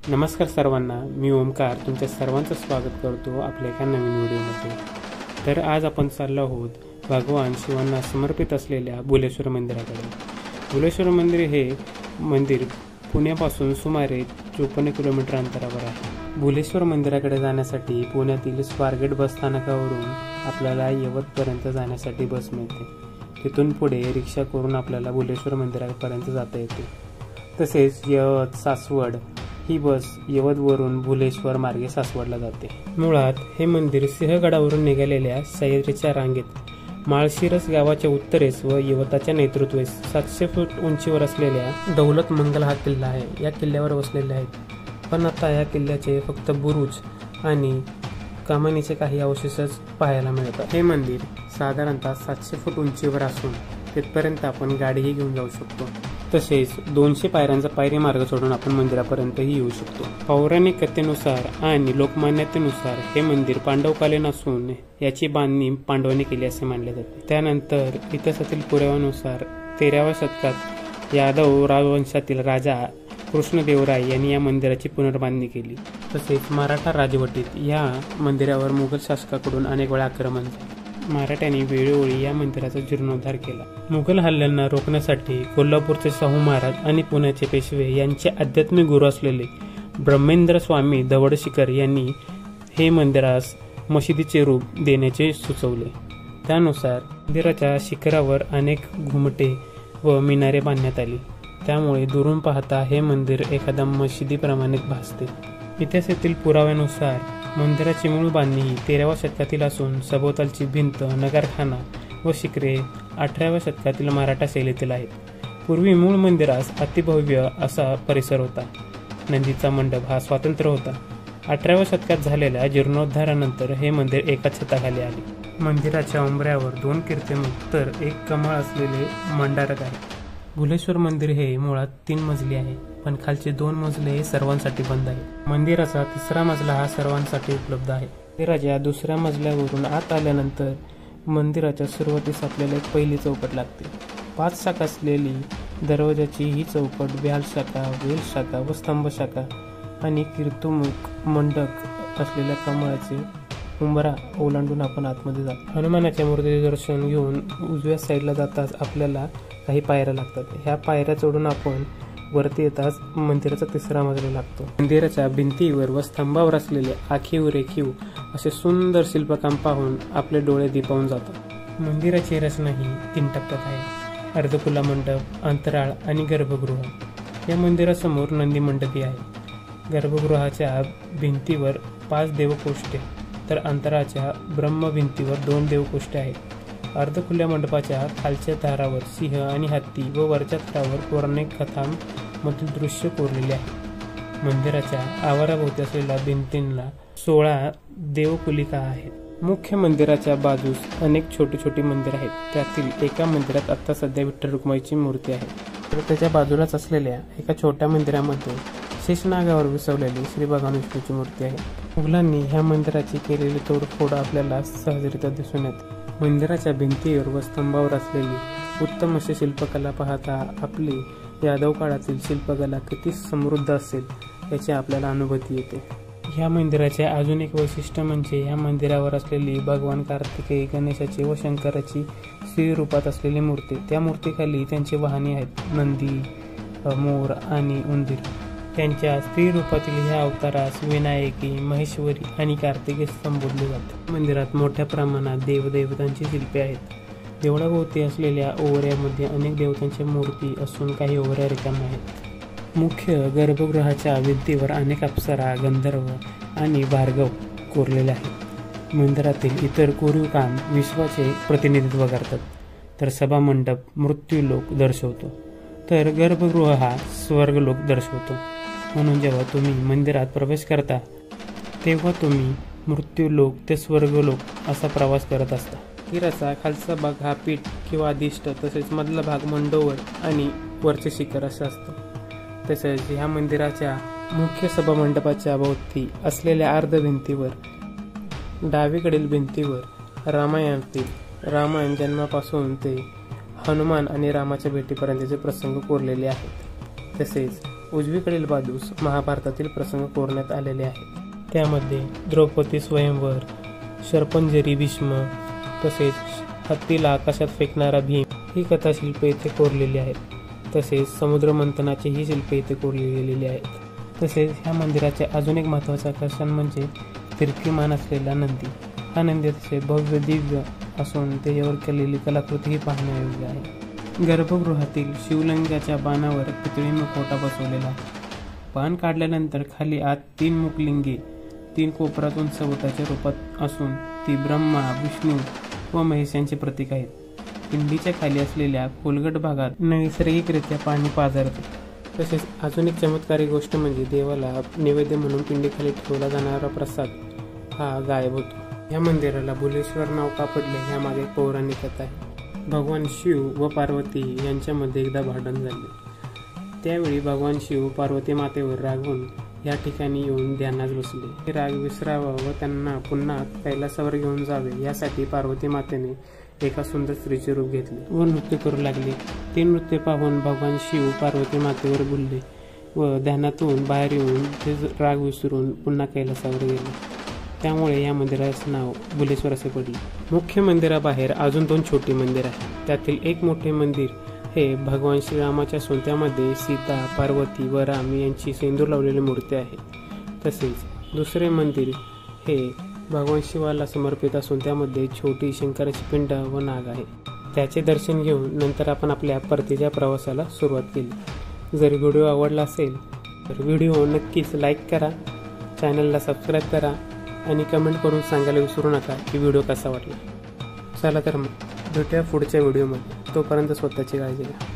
नमस्कार सर्वांना, मी ओमकार तुमच्या सर्वांचं स्वागत करतो आपल्या एका नवीन व्हिडिओमध्ये। तर आज आपण चाललो आहोत भगवान शिवांना समर्पित असलेल्या बुलेश्वर मंदिराकडे। बुलेश्वर मंदिर हे मंदिर पुण्यापासून सुमारे 54 किलोमीटर अंतरावर आहे। बुलेश्वर मंदिराकडे जाण्यासाठी पुण्यातील स्वारगेट बस स्थानकावरून आपल्याला यवतपर्यंत जाण्यासाठी बस मिळते। तिथून पुढे रिक्षा करून आपल्याला बुलेश्वर मंदिरापर्यंत जाता येते। तसेच यवत सासवड ही बस यवतवरून भुलेश्वर मार्गे सासवडला जाते। मुळात हे मंदिर सिंहगडावरून निघालेल्या सह्याद्रीच्या रांगेत माळशिरस गावाच्या उत्तरेस व यवताच्या नेतृत्वेस 700 फूट उंचीवर असलेल्या दौलत मंगल हा किल्ला आहे। या किल्ल्यावर वसलेले आहेत, पण आता या किल्ल्याचे फक्त बुरुज आणि कमानीचे काही अवशेषच पाहायला मिळतात। हे मंदिर साधारणतः 700 फूट उंचीवर असून तिथपर्यंत आपण गाडीही घेऊन जाऊ शकतो। तसेच 200 पायऱ्यांचा पायरी मार्ग सोडून आपण मंदिरापर्यंतही येऊ शकतो। पौराणिक कथेनुसार आणि लोकमान्यतेनुसार हे मंदिर पांडवकालीन असून याची बांधणी पांडवांनी केली असे मानले जाते। त्यानंतर इतिहासातील पुराव्यानुसार 13व्या शतकात यादव राजवंशातील राजा कृष्णदेवराय यांनी या मंदिराची पुनर्बांधणी केली। तसेच मराठा राजवटीत या मंदिरावर मुघल शासकाकडून अनेक वेळा आक्रमण झाले। मराठ्यांनी वेळोवेळी या मंदिराचा जीर्णोद्धार केला। मुघल हल्ल्यांना रोखण्यासाठी कोल्हापूरचे शाहू महाराज आणि पुण्याचे पेशवे यांचे आध्यात्मिक गुरु असलेले ब्रह्मेंद्र स्वामी दवडशीकर यांनी हे मंदिरास मशिदीचे रूप देण्याचे सुचवले। त्यानुसार मंदिराच्या शिखरावर अनेक घुमटे व मिनारे बांधण्यात आली, त्यामुळे दुरून पाहता हे मंदिर एखाद्या मशिदीप्रमाणे भासते। इतिहासातील पुराव्यानुसार मंदिराची मूळ बांधणी 13व्या शतकातील असून सभोवतालची भिंत, नगारखाना व शिखरे 18व्या शतकातील मराठा शैलीतील आहेत। पूर्वी मूळ मंदिरास अतिभव्य असा परिसर होता। नंदीचा मंडप हा स्वतंत्र होता। 18व्या शतकात झालेल्या जीर्णोद्धारानंतर हे मंदिर एका छताखाली आले। मंदिराच्या उंबऱ्यावर 2 कीर्तिमुख तर 1 कमळ असलेले मंडारक आहे। बुलेश्वर मंदिर हे मुळात 3 मजली आहे, पण खालचे 2 मजले हे सर्वांसाठी बंद आहे। मंदिराचा 3रा मजला हा सर्वांसाठी उपलब्ध आहे। मंदिराच्या 2ऱ्या मजल्यावरून आत आल्यानंतर मंदिराच्या सुरुवातीस आपल्याला एक पहिली चौकट लागते। 5 शाखा असलेली दरवाजाची ही चौकट व्याल शाखा, वेल शाखा व स्तंभ शाखा आणि कीर्तिमुख मंडप असलेल्या कमळाचे उंबरा ओलांडून आपण आतमध्ये जातो। हनुमानाच्या मूर्तीचे दर्शन घेऊन उजव्या साईडला जाताच आपल्याला काही पायऱ्या लागतात। ह्या पायऱ्या चढून आपण वरती येताच मंदिराचा 3रा मजला लागतो। मंदिराच्या भिंतीवर व स्तंभावर असलेले आखीव रेखीव असे सुंदर शिल्पकाम पाहून आपले डोळे दिपावून जातात। मंदिराची रचना ही 3 टप्प्यात आहे: अर्धखुला मंडप, अंतराळ आणि गर्भगृह। या मंदिरासमोर नंदी मंडपी आहे। गर्भगृहाच्या भिंतीवर 5 देवकोष्ठे तर अंतराच्या ब्रह्मभिंतीवर 2 देवकोष्ठे आहेत। अर्धखुल्या मंडपाच्या खालच्या थरावर सिंह आणि हत्ती व वरच्या थरावर पौराणिक कथांमधील दृश्य कोरलेले आहे। मंदिराच्या आवाराभोवती असलेल्या भिंतींना 16 देवकुलिका आहेत। मुख्य मंदिराच्या बाजूस अनेक छोटी छोटी मंदिर आहेत। त्यातील एका मंदिरात आता सध्या विठ्ठल रुक्माईची मूर्ती आहे, तर त्याच्या बाजूलाच असलेल्या एका छोट्या मंदिरामध्ये शेषनागावर विसवलेली श्री भगवान विष्णूची मूर्ती आहे। मुघलांनी ह्या मंदिराची केलेली तोडफोड आपल्याला सहजरित्या दिसून येते। मंदिराच्या भिंतीवर व स्तंभावर असलेली उत्तम अशी शिल्पकला पाहता आपली यादव काळातील शिल्पकला किती समृद्ध असेल याची आपल्याला अनुभूती येते। ह्या मंदिराचे अजून एक वैशिष्ट्य म्हणजे या मंदिरावर असलेली भगवान कार्तिकेय, गणेशाची व शंकराची स्त्री रूपात असलेली मूर्ती। त्या मूर्तीखाली त्यांची वाहने आहेत: नंदी, मोर आणि उंदीर। त्यांच्या स्त्री रूपातील ह्या अवतारास विनायकी, महेश्वरी आणि कार्तिकेय संबोधले जाते। मंदिरात मोठ्या प्रमाणात देवदेवतांची शिल्पे आहेत। देवळाभोवती असलेल्या ओवऱ्यामध्ये अनेक देवतांच्या मूर्ती असून काही ओवऱ्या रिकाम्या आहेत। मुख्य गर्भगृहाच्या भिंतीवर अनेक अप्सरा, गंधर्व आणि भार्गव कोरलेले आहेत। मंदिरातील इतर कोरीव काम विश्वाचे प्रतिनिधित्व करतात, तर सभामंडप मृत्यूलोक दर्शवतो, तर गर्भगृह हा स्वर्गलोक दर्शवतो। म्हणून जेव्हा तुम्ही मंदिरात प्रवेश करता तेव्हा तुम्ही मृत्यूलोक ते स्वर्गलोक असा प्रवास करत असता। मंदिराचा खालचा भाग हा पीठ किंवा अधिष्ठ, तसेच मधला भाग मंडोवर आणि वरचे शिखर असा असतो। तसेच ह्या मंदिराच्या मुख्य सभामंडपाच्या भोवती असलेल्या अर्धभिंतीवर डावीकडील भिंतीवर रामायण जन्मापासून ते हनुमान आणि रामाच्या भेटीपर्यंतचे प्रसंग कोरलेले आहेत। तसेच उजवीकडील बाजूस महाभारतातील प्रसंग कोरण्यात आलेले आहेत। त्यामध्ये द्रौपदी स्वयंवर, शरपंजरी भीष्म तसेच हत्तीला आकाशात फेकणारा भीम ही कथाशिल्पे इथे कोरलेली आहेत। तसेच समुद्र मंथनाची ही शिल्पे इथे कोरली गेलेली आहेत। तसेच ह्या मंदिराचे अजून एक महत्त्वाचे आकर्षण म्हणजे तिरकी मान असलेला नंदी। हा नंदी अतिशय भव्य दिव्य असून त्याच्यावर केलेली कलाकृती ही पाहण्यायोग्य आहे। गर्भगृहातील शिवलिंगाच्या बाणावर पितळी मुखवटा बसवलेला आहे। बाण काढल्यानंतर खाली आत 3 मुखलिंगे 3 कोपरातून सवताच्या रूपात असून ती ब्रह्मा, विष्णू व महेश यांचे प्रतीक आहेत। पिंडीच्या खाली असलेल्या खोलगट भागात नैसर्गिकरित्या पाणी पाझरते। तसेच अजून एक चमत्कारी गोष्ट म्हणजे देवाला नैवेद्य म्हणून पिंडीखाली ठेवला जाणारा प्रसाद हा गायब होतो। या मंदिराला बुलेश्वर नाव का पडले यामागे पौराणिक कथा आहे। भगवान शिव व पार्वती यांच्यामध्ये एकदा भांडण झाले। त्यावेळी भगवान शिव पार्वती मातेवर रागवून या ठिकाणी येऊन ध्यानात बसले। हे राग विसरावा व त्यांना पुन्हा कैलासावर घेऊन जावे यासाठी पार्वती मातेने एका सुंदर स्त्रीचे रूप घेतले व नृत्य करू लागले। ते नृत्य पाहून भगवान शिव पार्वती मातेवर बोलले व ध्यानातून बाहेर येऊन ते राग विसरून पुन्हा कैलासावर गेले। त्यामुळे या मंदिराचे नाव बुलेश्वर असे पडले। मुख्य मंदिराबाहेर अजून 2 छोटी मंदिर आहेत। त्यातील एक मोठे मंदिर हे भगवान श्रीरामाच्या असून त्यामध्ये सीता, पार्वती व राम यांची सिंदूर लावलेली मूर्ती आहे। तसेच दुसरे मंदिर हे भगवान शिवाला समर्पित असून त्यामध्ये छोटी शंकराची पिंड व नाग आहे। त्याचे दर्शन घेऊन नंतर आपण आपल्या परतीच्या प्रवासाला सुरुवात केली। जर व्हिडिओ आवडला असेल तर व्हिडिओ नक्कीच लाईक करा, चॅनलला सबस्क्राईब करा आणि कमेंट करून सांगायला विसरू नका की व्हिडिओ कसा वाटला। चला तर मग भेटूया पुढच्या व्हिडिओमध्ये। तोपर्यंत स्वतःची काळजी घ्या।